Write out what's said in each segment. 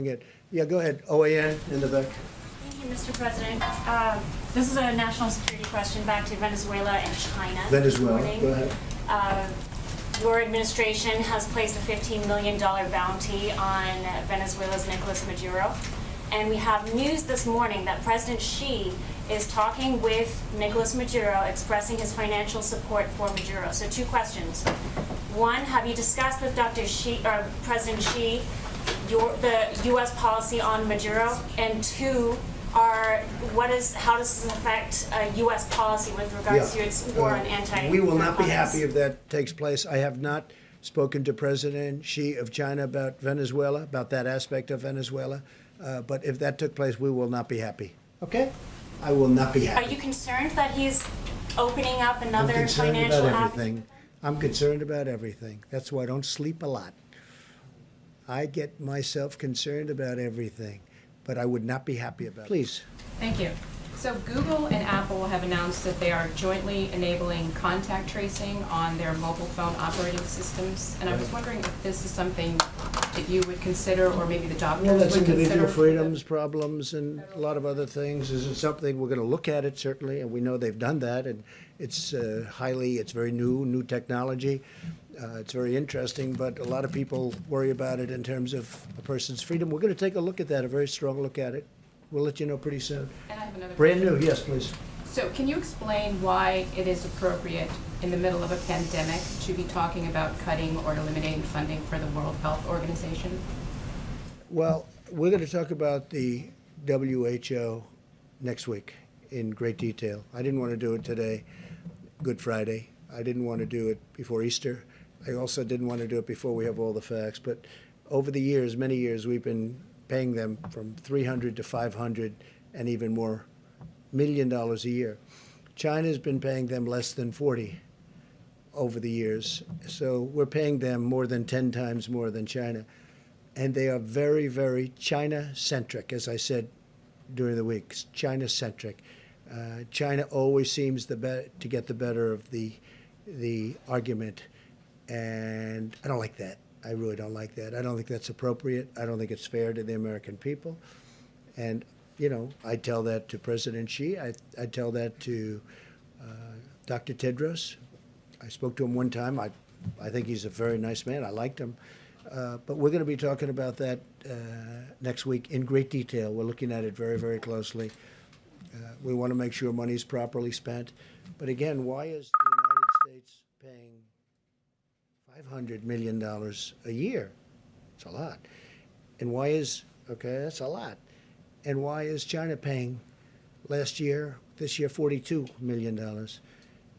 Yeah, go ahead. OAN in the back. Thank you, Mr. President. This is a national security question back to Venezuela and China. Venezuela, This go morning. ahead. Your administration has placed a $15 million bounty on Venezuela's Nicolas Maduro. And we have news this morning that President Xi is talking with Nicolas Maduro, expressing his financial support for Maduro. So 2 questions. 1, have you discussed with President Xi the U.S. policy on Maduro? And 2, how does this affect U.S. policy with regards to its war on anti-narcotics? We will not be happy if that takes place. I have not spoken to President Xi of China about Venezuela, about that aspect of Venezuela. But if that took place, we will not be happy. Okay? I will not be happy. Are you concerned that he's opening up I'm another concerned financial about avenue? everything. I'm concerned about everything. That's why I don't sleep a lot. I get myself concerned about everything, but I would not be happy about it. Please. Thank you. So Google and Apple have announced that they are jointly enabling contact tracing on their mobile phone operating systems. And I was wondering if this is something that you would consider, or maybe the doctors Well, that's would consider. individual for freedoms, problems, and a lot of other things. Is it something we're going to look at it, certainly, and we know they've done that, and it's it's very new technology. It's very interesting, but a lot of people worry about it in terms of a person's freedom. We're going to take a look at that, a very strong look at it. We'll let you know pretty soon. And I have another Brand question. new, yes, please. So can you explain why it is appropriate in the middle of a pandemic to be talking about cutting or eliminating funding for the World Health Organization? Well, we're going to talk about the WHO next week in great detail. I didn't want to do it today, Good Friday. I didn't want to do it before Easter. I also didn't want to do it before we have all the facts. But over the years, many years, we've been paying them from $300 to $500 and even more $1 million a year. China's been paying them less than 40 over the years. So we're paying them more than 10 times more than China. And they are very, very China-centric, as I said during the week, China-centric. China always seems to get the better of the argument. And I don't like that. I really don't like that. I don't think that's appropriate. I don't think it's fair to the American people. And, I tell that to President Xi. I tell that to Dr. Tedros. I spoke to him one time. I think he's a very nice man. I liked him. But we're going to be talking about that next week in great detail. We're looking at it very, very closely. We want to make sure money is properly spent. But again, why is the United States paying $500 million a year? It's a lot. And why is, that's a lot. And why is China paying this year, $42 million,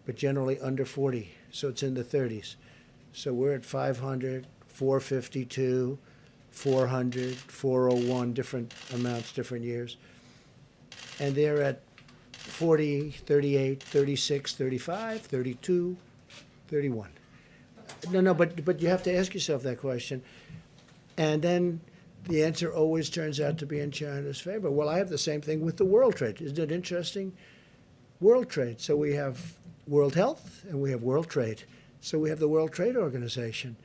but generally under 40, so it's in the 30s. So we're at 500, 452, 400, 401, different amounts, different years. And they're at 40, 38, 36, 35, 32, 31. No, but you have to ask yourself that question. And then the answer always turns out to be in China's favor. Well, I have the same thing with the world trade. Isn't it interesting? World trade. So we have World Health and we have World Trade. So we have the World Trade Organization.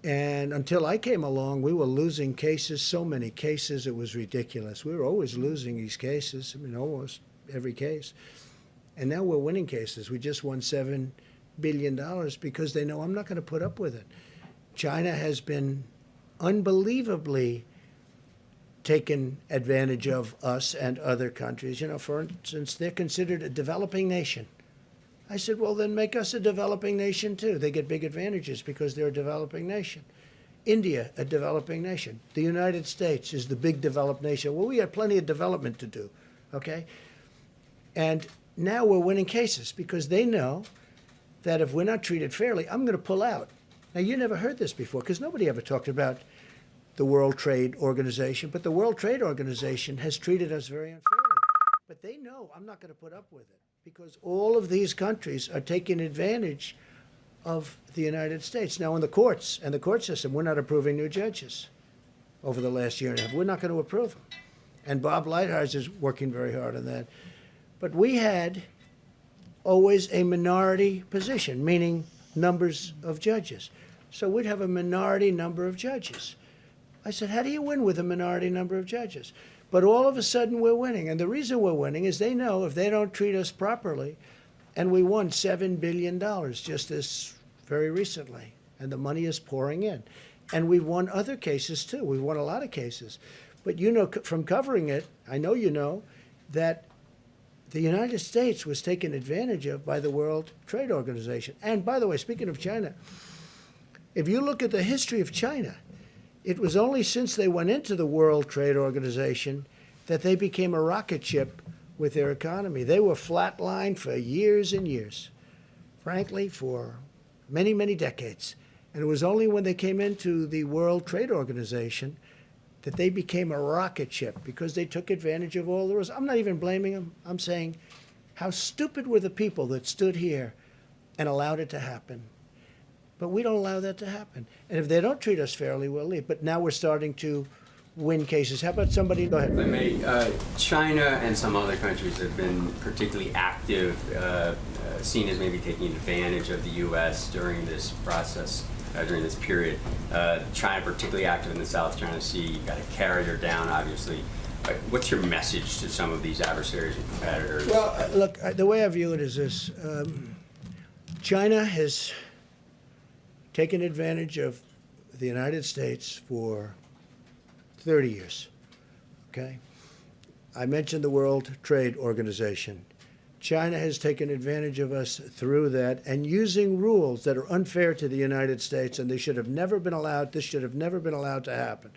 And until I came along, we were losing cases, so many cases, it was ridiculous. We were always losing these cases, almost every case. And now we're winning cases. We just won $7 billion because they know I'm not going to put up with it. China has been unbelievably taken advantage of us and other countries. For instance, they're considered a developing nation. I said, well, then make us a developing nation too. They get big advantages because they're a developing nation. India, a developing nation. The United States is the big developed nation. Well, we have plenty of development to do, okay? And now we're winning cases because they know that if we're not treated fairly, I'm going to pull out. Now, you never heard this before because nobody ever talked about the World Trade Organization, but the World Trade Organization has treated us very unfairly. But they know I'm not going to put up with it because all of these countries are taking advantage of the United States. Now, in the courts and the court system, we're not approving new judges over the last year and a half. We're not going to approve them. And Bob Lighthizer is working very hard on that. But we had always a minority position, meaning numbers of judges. So we'd have a minority number of judges. I said, how do you win with a minority number of judges? But all of a sudden we're winning. And the reason we're winning is they know if they don't treat us properly, and we won $7 billion just this very recently, and the money is pouring in. And we've won other cases too. We've won a lot of cases. But you know from covering it, I know you know, that the United States was taken advantage of by the World Trade Organization. And by the way, speaking of China, if you look at the history of China, it was only since they went into the World Trade Organization that they became a rocket ship with their economy. They were flatlined for years and years, frankly, for many, many decades. And it was only when they came into the World Trade Organization that they became a rocket ship because they took advantage of all the rules. I'm not even blaming them. I'm saying, how stupid were the people that stood here and allowed it to happen? But we don't allow that to happen. And if they don't treat us fairly, we'll leave. But now we're starting to win cases. How about somebody? Go ahead. If I may, China and some other countries have been particularly active, seen as maybe taking advantage of the U.S. during this process, during this period. China particularly active in the South China Sea. You've got a carrier down, obviously. What's your message to some of these adversaries and competitors? Well, look, the way I view it is this. China has taken advantage of the United States for 30 years, okay? I mentioned the World Trade Organization. China has taken advantage of us through that and using rules that are unfair to the United States, and they should have never been allowed, this should have never been allowed to happen.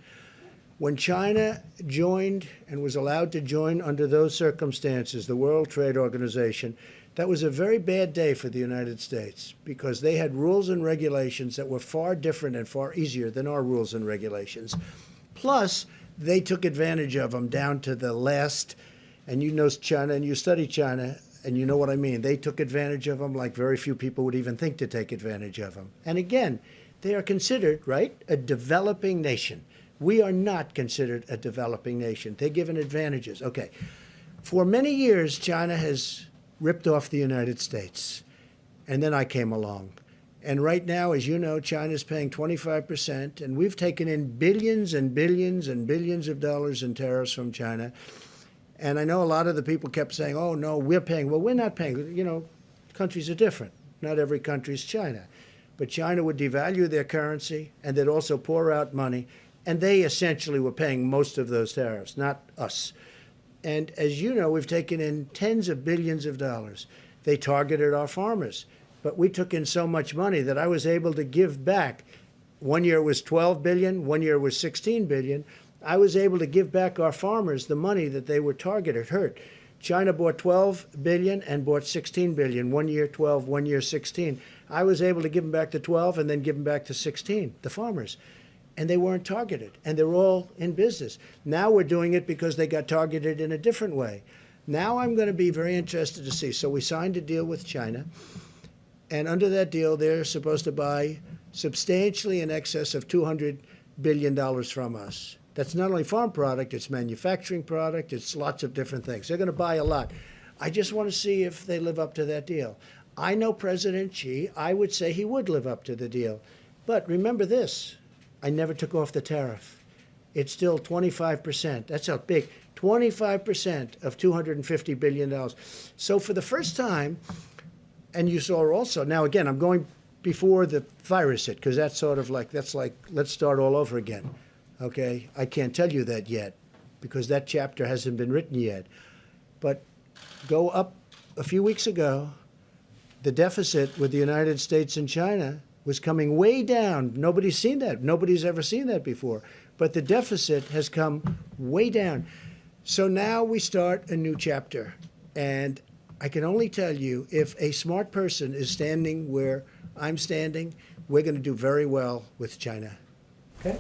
When China joined and was allowed to join under those circumstances, the World Trade Organization, that was a very bad day for the United States because they had rules and regulations that were far different and far easier than our rules and regulations. Plus, they took advantage of them down to the last, and you know China and you study China, and you know what I mean. They took advantage of them like very few people would even think to take advantage of them. And again, they are considered, right, a developing nation. We are not considered a developing nation. They're given advantages. Okay. For many years, China has ripped off the United States. And then I came along. And right now, as you know, China's paying 25%, and we've taken in billions and billions and billions of dollars in tariffs from China. And I know a lot of the people kept saying, oh, no, we're paying. Well, we're not paying. You know, countries are different. Not every country is China. But China would devalue their currency, and they'd also pour out money. And they essentially were paying most of those tariffs, not us. And as you know, we've taken in tens of billions of dollars. They targeted our farmers. But we took in so much money that I was able to give back. One year it was 12 billion, one year it was 16 billion. I was able to give back our farmers the money that they were targeted, hurt. China bought 12 billion and bought 16 billion. 1 year 12, 1 year 16. I was able to give them back the 12 and then give them back the 16, the farmers. And they weren't targeted, and they're all in business. Now we're doing it because they got targeted in a different way. Now I'm going to be very interested to see. So we signed a deal with China, and under that deal, they're supposed to buy substantially in excess of $200 billion from us. That's not only farm product, it's manufacturing product, it's lots of different things. They're going to buy a lot. I just want to see if they live up to that deal. I know President Xi, I would say he would live up to the deal. But remember this, I never took off the tariff. It's still 25%. That's how big. 25% of $250 billion. So for the first time, and you saw also, now again, I'm going before the virus hit, because that's sort of like, that's like, let's start all over again. Okay? I can't tell you that yet, because that chapter hasn't been written yet. But go up a few weeks ago, the deficit with the United States and China was coming way down. Nobody's seen that. Nobody's ever seen that before. But the deficit has come way down. So now we start a new chapter. And I can only tell you, if a smart person is standing where I'm standing, we're going to do very well with China. Okay?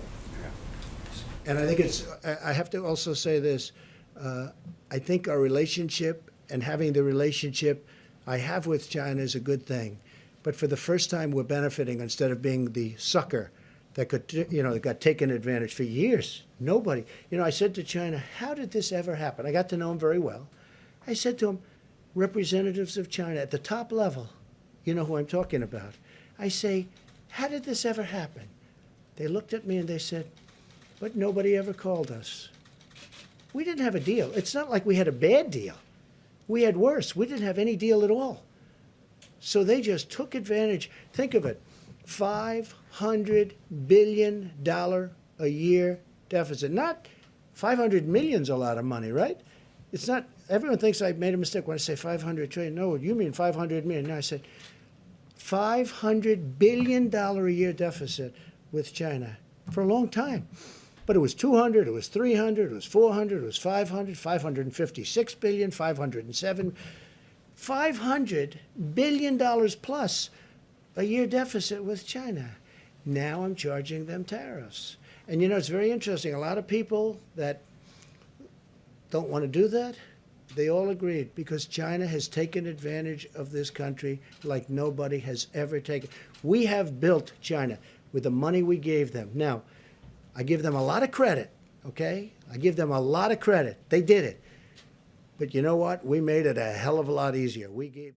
And I think it's, I have to also say this, I think our relationship and having the relationship I have with China is a good thing. But for the first time, we're benefiting instead of being the sucker that could, that got taken advantage for years. Nobody. I said to China, how did this ever happen? I got to know him very well. I said to him, representatives of China at the top level, you know who I'm talking about. I say, how did this ever happen? They looked at me and they said, but nobody ever called us. We didn't have a deal. It's not like we had a bad deal. We had worse. We didn't have any deal at all. So they just took advantage. Think of it, $500 billion a year deficit. Not 500 million's a lot of money, right? It's not, everyone thinks I made a mistake when I say 500 trillion. No, you mean 500 million. No, I said $500 billion a year deficit with China for a long time. But it was 200, it was 300, it was 400, it was 500, 556 billion, 507, $500 billion plus a year deficit with China. Now I'm charging them tariffs. And you know, it's very interesting. A lot of people that don't want to do that, they all agreed because China has taken advantage of this country like nobody has ever taken. We have built China with the money we gave them. Now, I give them a lot of credit, okay? I give them a lot of credit. They did it. But you know what? We made it a hell of a lot easier. We gave